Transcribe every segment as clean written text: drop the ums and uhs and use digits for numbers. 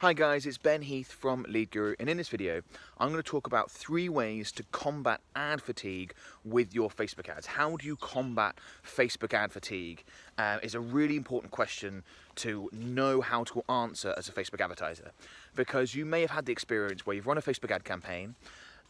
Hi guys, it's Ben Heath from Lead Guru, and in this video I'm going to talk about 3 ways to combat ad fatigue with your Facebook ads. How do you combat Facebook ad fatigue is a really important question to know how to answer as a Facebook advertiser, because you may have had the experience where you've run a Facebook ad campaign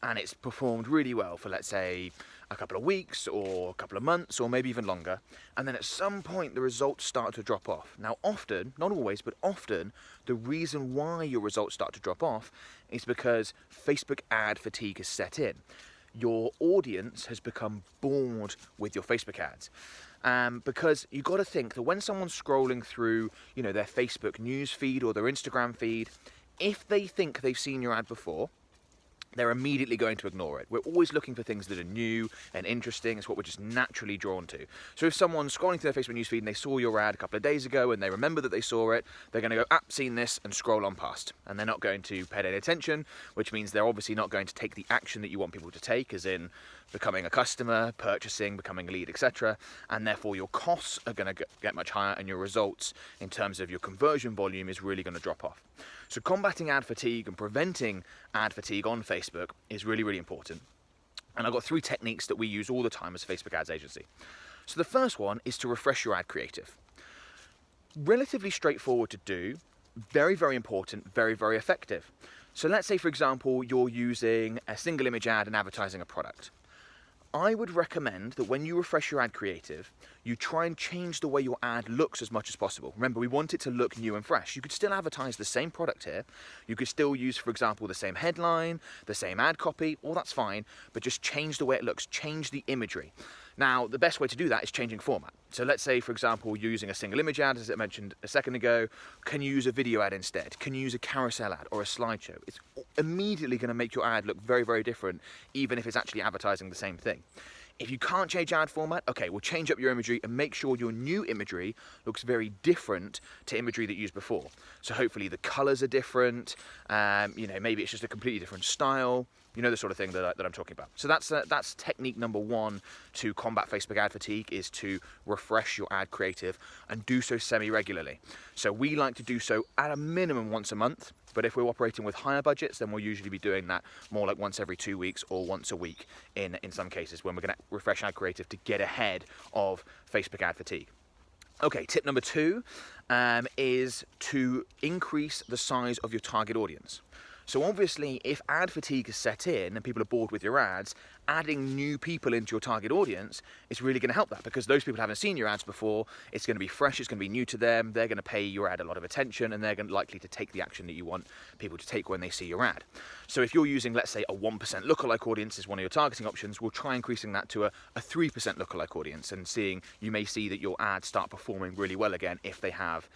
and it's performed really well for, let's say, a couple of weeks or a couple of months or maybe even longer, and then at some point the results start to drop off. Now often, not always, but often, the reason why your results start to drop off is because Facebook ad fatigue has set in. Your audience has become bored with your Facebook ads. Because you've got to think that when someone's scrolling through, their Facebook news feed or their Instagram feed, if they think they've seen your ad before, they're immediately going to ignore it. We're always looking for things that are new and interesting. It's what we're just naturally drawn to. So if someone's scrolling through their Facebook newsfeed and they saw your ad a couple of days ago and they remember that they saw it, they're going to go, seen this, and scroll on past. And they're not going to pay any attention, which means they're obviously not going to take the action that you want people to take, as in becoming a customer, purchasing, becoming a lead, etc. And therefore your costs are going to get much higher, and your results in terms of your conversion volume is really going to drop off. So combating ad fatigue and preventing ad fatigue on Facebook is really, really important. And I've got 3 techniques that we use all the time as a Facebook ads agency. So the first one is to refresh your ad creative. Relatively straightforward to do, very, very important, very, very effective. So let's say, for example, you're using a single image ad and advertising a product. I would recommend that when you refresh your ad creative, you try and change the way your ad looks as much as possible. Remember, we want it to look new and fresh. You could still advertise the same product here. You could still use, for example, the same headline, the same ad copy, all that's fine, but just change the way it looks, change the imagery. Now, the best way to do that is changing format. So let's say, for example, you're using a single image ad, as I mentioned a second ago. Can you use a video ad instead? Can you use a carousel ad or a slideshow? It's immediately going to make your ad look very, very different, even if it's actually advertising the same thing. If you can't change ad format, okay, we'll change up your imagery and make sure your new imagery looks very different to imagery that you used before. So hopefully the colors are different, maybe it's just a completely different style, the sort of thing that I'm talking about. So that's technique number 1 to combat Facebook ad fatigue, is to refresh your ad creative and do so semi-regularly. So we like to do so at a minimum once a month, but if we're operating with higher budgets, then we'll usually be doing that more like once every 2 weeks or once a week in some cases, when we're going to refresh ad creative to get ahead of Facebook ad fatigue. Okay, tip number 2 is to increase the size of your target audience. So obviously, if ad fatigue is set in and people are bored with your ads, adding new people into your target audience is really going to help that, because those people haven't seen your ads before. It's going to be fresh, it's going to be new to them, they're going to pay your ad a lot of attention, and they're likely to take the action that you want people to take when they see your ad. So if you're using, let's say, a 1% lookalike audience as one of your targeting options, we'll try increasing that to a 3% lookalike audience, and you may see that your ads start performing really well again if they have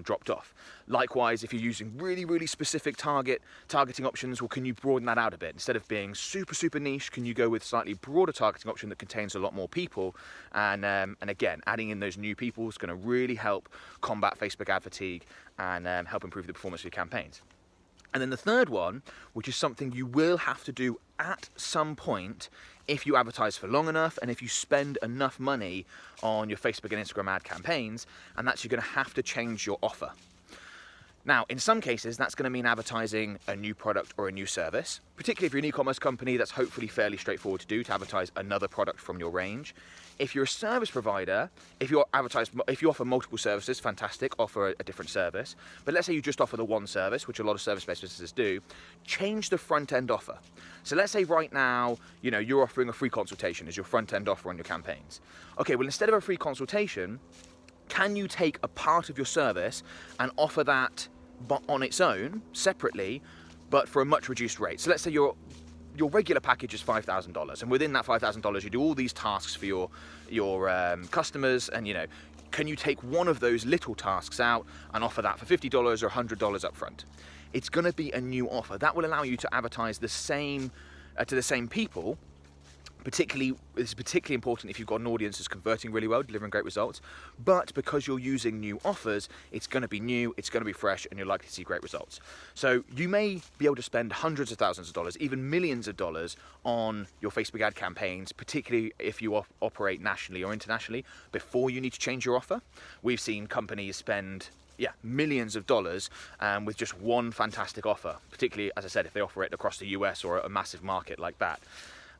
dropped off. Likewise, if you're using really, really specific targeting options, well, can you broaden that out a bit? Instead of being super, super niche, can you go with slightly broader targeting option that contains a lot more people? And again, adding in those new people is going to really help combat Facebook ad fatigue and help improve the performance of your campaigns. And then the third one, which is something you will have to do at some point if you advertise for long enough and if you spend enough money on your Facebook and Instagram ad campaigns, and that's you're going to have to change your offer. Now, in some cases, that's going to mean advertising a new product or a new service. Particularly if you're an e-commerce company, that's hopefully fairly straightforward to do, to advertise another product from your range. If you're a service provider, if you offer multiple services, fantastic, offer a different service. But let's say you just offer the one service, which a lot of service-based businesses do, change the front-end offer. So let's say right now, you're offering a free consultation as your front-end offer on your campaigns. Okay, well, instead of a free consultation, can you take a part of your service and offer that on its own, separately, but for a much reduced rate? So let's say your regular package is $5,000, and within that $5,000 you do all these tasks for your customers, and can you take one of those little tasks out and offer that for $50 or $100 up front? It's going to be a new offer that will allow you to advertise the same to the same people. This is particularly important if you've got an audience that's converting really well, delivering great results. But because you're using new offers, it's going to be new, it's going to be fresh, and you're likely to see great results. So you may be able to spend hundreds of thousands of dollars, even millions of dollars on your Facebook ad campaigns, particularly if you operate nationally or internationally, before you need to change your offer. We've seen companies spend yeah, millions of dollars with just one fantastic offer, particularly, as I said, if they offer it across the US or a massive market like that.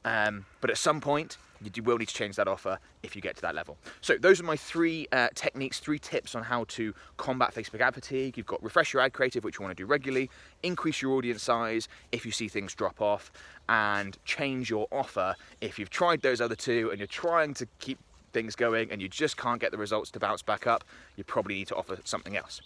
But at some point, you will need to change that offer if you get to that level. So those are my three techniques, 3 tips on how to combat Facebook ad fatigue. You've got refresh your ad creative, which you want to do regularly, increase your audience size if you see things drop off, and change your offer if you've tried those other 2 and you're trying to keep things going and you just can't get the results to bounce back up. You probably need to offer something else.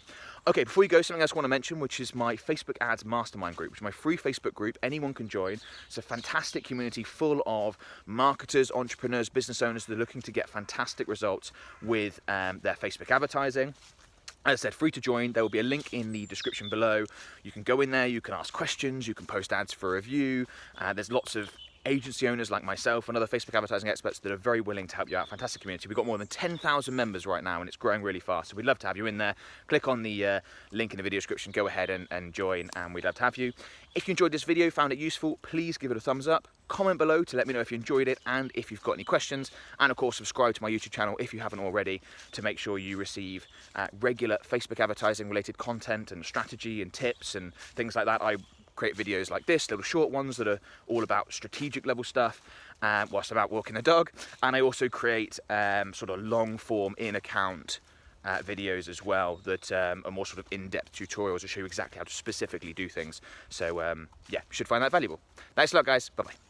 Okay, before you go, something else I want to mention, which is my Facebook Ads Mastermind group, which is my free Facebook group. Anyone can join. It's a fantastic community full of marketers, entrepreneurs, business owners that are looking to get fantastic results with their Facebook advertising. As I said, free to join. There will be a link in the description below. You can go in there, you can ask questions, you can post ads for review. There's lots of agency owners like myself and other Facebook advertising experts that are very willing to help you out. Fantastic community. We've got more than 10,000 members right now and it's growing really fast. So we'd love to have you in there. Click on the link in the video description, go ahead and join, and we'd love to have you. If you enjoyed this video, found it useful, please give it a thumbs up. Comment below to let me know if you enjoyed it and if you've got any questions. And of course, subscribe to my YouTube channel if you haven't already to make sure you receive regular Facebook advertising related content and strategy and tips and things like that. I create videos like this, little short ones that are all about strategic level stuff whilst I'm out walking the dog, and I also create sort of long form in account videos as well that are more sort of in-depth tutorials to show you exactly how to specifically do things. So yeah, you should find that valuable. Thanks a lot, guys. Bye bye.